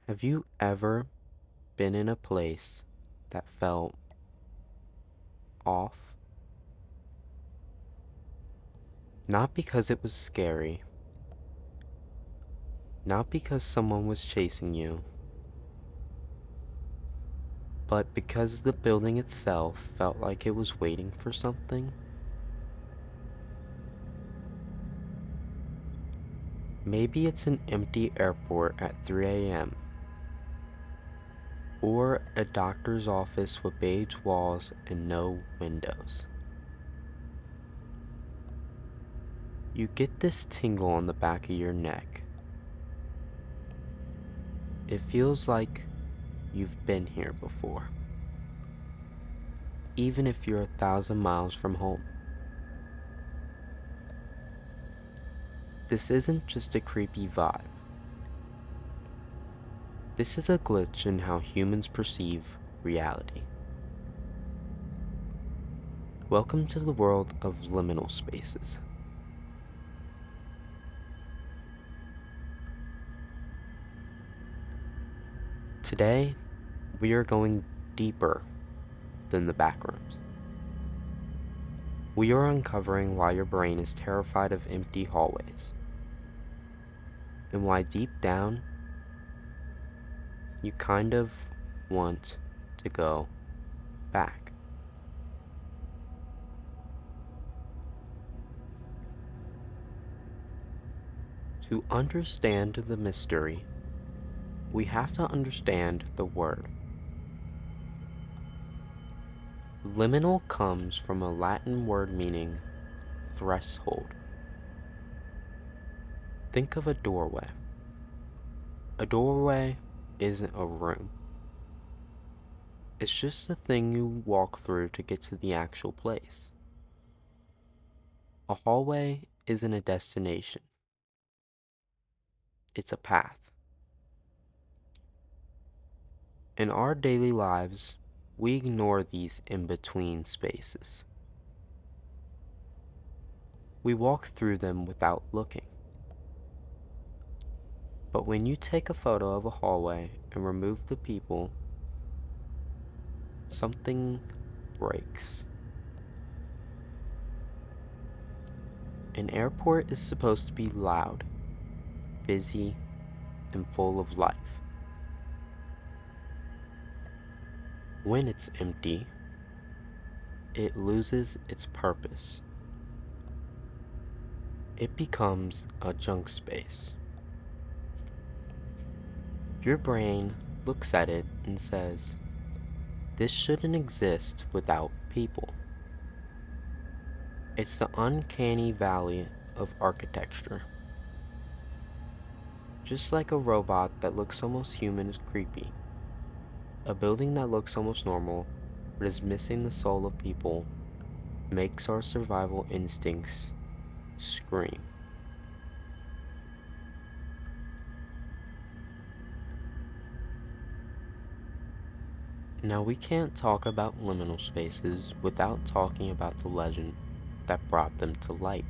Have you ever been in a place that felt off? Not because it was scary, not because someone was chasing you, but because the building itself felt like it was waiting for something? Maybe it's an empty airport at 3 a.m., or a doctor's office with beige walls and no windows. You get this tingle on the back of your neck. It feels like you've been here before, even if you're 1,000 miles from home. This isn't just a creepy vibe. This is a glitch in how humans perceive reality. Welcome to the world of liminal spaces. Today, we are going deeper than the backrooms. We are uncovering why your brain is terrified of empty hallways, and why deep down, you kind of want to go back. To understand the mystery, we have to understand the word. Liminal comes from a Latin word meaning threshold. Think of a doorway. A doorway isn't a room. It's just the thing you walk through to get to the actual place. A hallway isn't a destination. It's a path. In our daily lives, we ignore these in-between spaces. We walk through them without looking. But when you take a photo of a hallway and remove the people, something breaks. An airport is supposed to be loud, busy, and full of life. When it's empty, it loses its purpose. It becomes a junk space. Your brain looks at it and says, "This shouldn't exist without people." It's the uncanny valley of architecture. Just like a robot that looks almost human is creepy, a building that looks almost normal but is missing the soul of people makes our survival instincts scream. Now, we can't talk about liminal spaces without talking about the legend that brought them to light.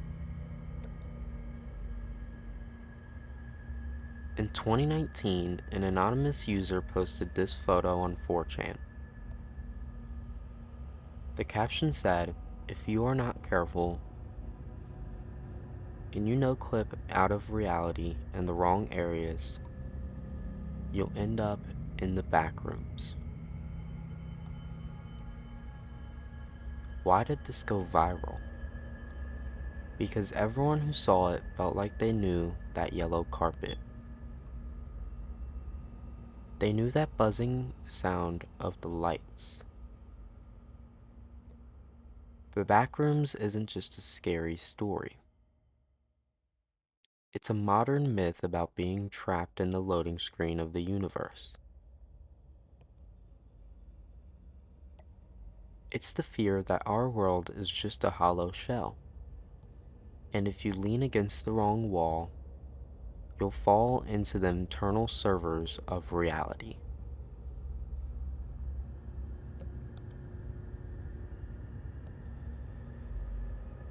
In 2019, an anonymous user posted this photo on 4chan. The caption said, "If you are not careful, and you no-clip out of reality and the wrong areas, you'll end up in the backrooms." Why did this go viral? Because everyone who saw it felt like they knew that yellow carpet. They knew that buzzing sound of the lights. The Backrooms isn't just a scary story. It's a modern myth about being trapped in the loading screen of the universe. It's the fear that our world is just a hollow shell, and if you lean against the wrong wall, you'll fall into the internal servers of reality.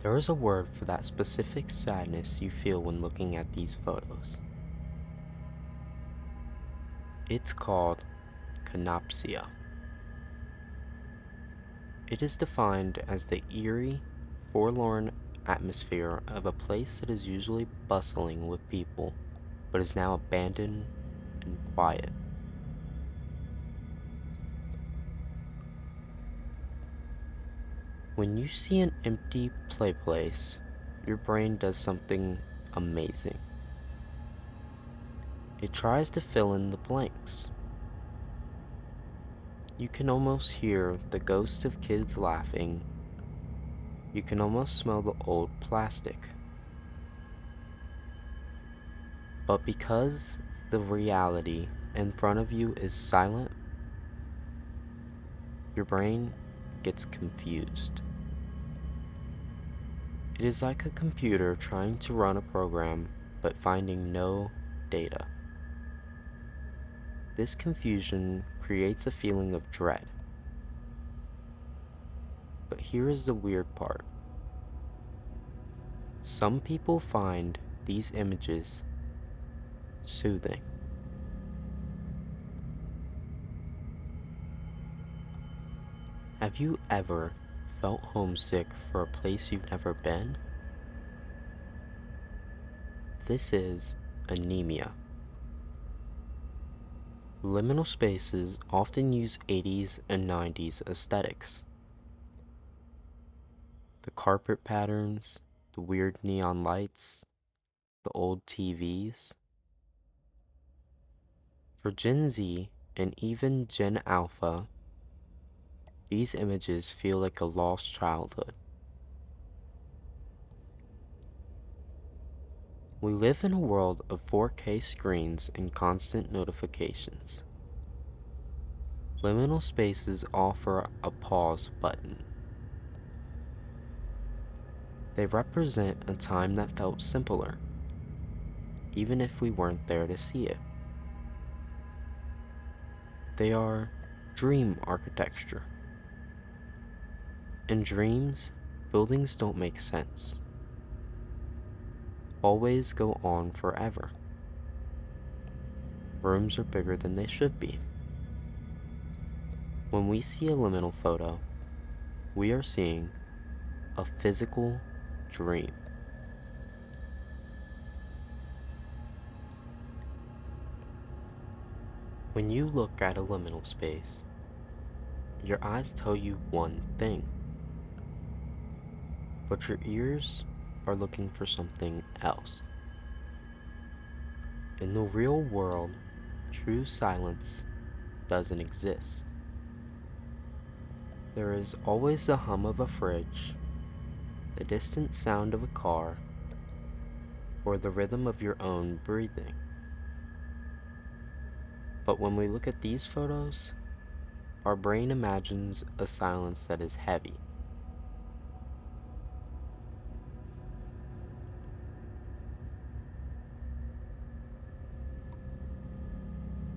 There is a word for that specific sadness you feel when looking at these photos. It's called canopsia. It is defined as the eerie, forlorn atmosphere of a place that is usually bustling with people, but is now abandoned and quiet. When you see an empty play place, your brain does something amazing. It tries to fill in the blanks. You can almost hear the ghost of kids laughing. You can almost smell the old plastic. But because the reality in front of you is silent, your brain gets confused. It is like a computer trying to run a program but finding no data. This confusion creates a feeling of dread. But here is the weird part. Some people find these images soothing. Have you ever felt homesick for a place you've never been? This is anemoia. Liminal spaces often use 80s and 90s aesthetics. The carpet patterns, the weird neon lights, the old TVs. For Gen Z and even Gen Alpha, these images feel like a lost childhood. We live in a world of 4K screens and constant notifications. Liminal spaces offer a pause button. They represent a time that felt simpler, even if we weren't there to see it. They are dream architecture. In dreams, buildings don't make sense. Hallways go on forever. Rooms are bigger than they should be. When we see a liminal photo, we are seeing a physical dream. When you look at a liminal space, your eyes tell you one thing, but your ears are looking for something else. In the real world, true silence doesn't exist. There is always the hum of a fridge, the distant sound of a car, or the rhythm of your own breathing. But when we look at these photos, our brain imagines a silence that is heavy.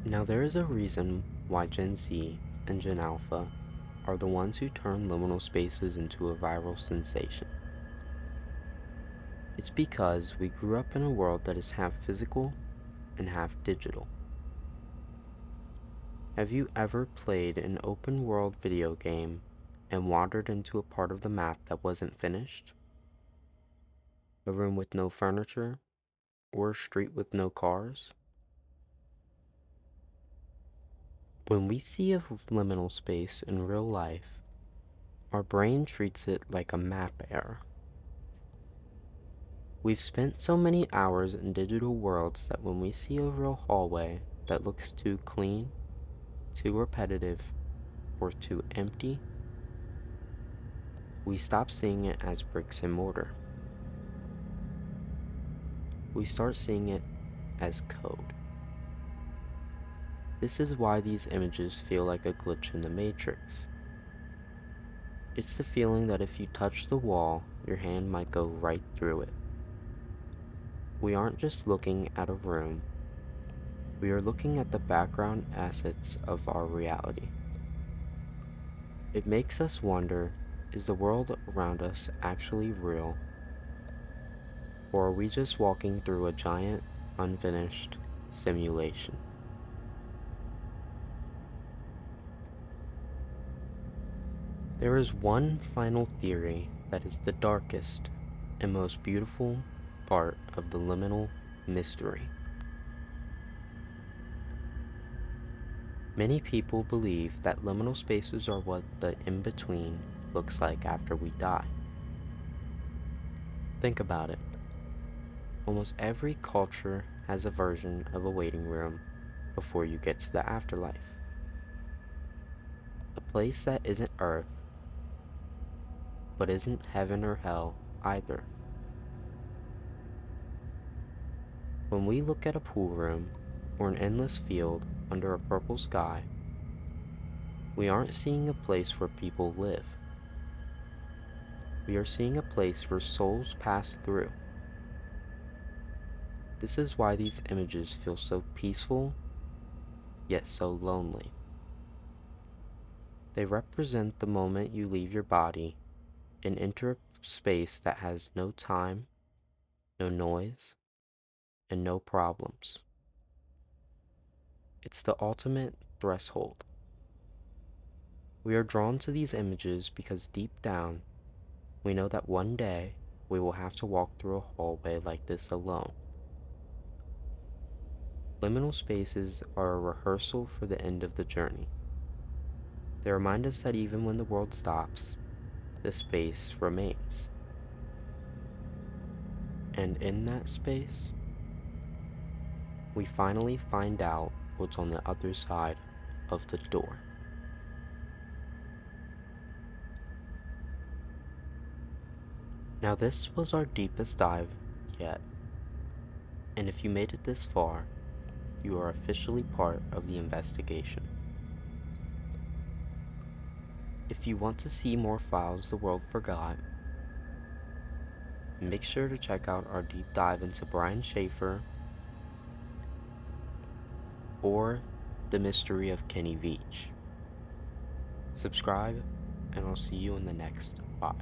Now there is a reason why Gen Z and Gen Alpha are the ones who turn liminal spaces into a viral sensation. It's because we grew up in a world that is half physical and half digital. Have you ever played an open world video game and wandered into a part of the map that wasn't finished? A room with no furniture, or a street with no cars? When we see a liminal space in real life, our brain treats it like a map error. We've spent so many hours in digital worlds that when we see a real hallway that looks too clean, too repetitive, or too empty, we stop seeing it as bricks and mortar. We start seeing it as code. This is why these images feel like a glitch in the Matrix. It's the feeling that if you touch the wall, your hand might go right through it. We aren't just looking at a room, we are looking at the background assets of our reality. It makes us wonder, is the world around us actually real? Or are we just walking through a giant, unfinished simulation? There is one final theory that is the darkest and most beautiful part of the liminal mystery. Many people believe that liminal spaces are what the in-between looks like after we die. Think about it. Almost every culture has a version of a waiting room before you get to the afterlife. A place that isn't Earth, but isn't heaven or hell either. When we look at a pool room or an endless field under a purple sky, we aren't seeing a place where people live. We are seeing a place where souls pass through. This is why these images feel so peaceful, yet so lonely. They represent the moment you leave your body and enter a space that has no time, no noise, and no problems. It's the ultimate threshold. We are drawn to these images because deep down, we know that one day we will have to walk through a hallway like this alone. Liminal spaces are a rehearsal for the end of the journey. They remind us that even when the world stops, the space remains. And in that space, we finally find out what's on the other side of the door. Now this was our deepest dive yet, and if you made it this far, you are officially part of the investigation. If you want to see more files the world forgot, make sure to check out our deep dive into Brian Schaefer or The Mystery of Kenny Veach. Subscribe, and I'll see you in the next file.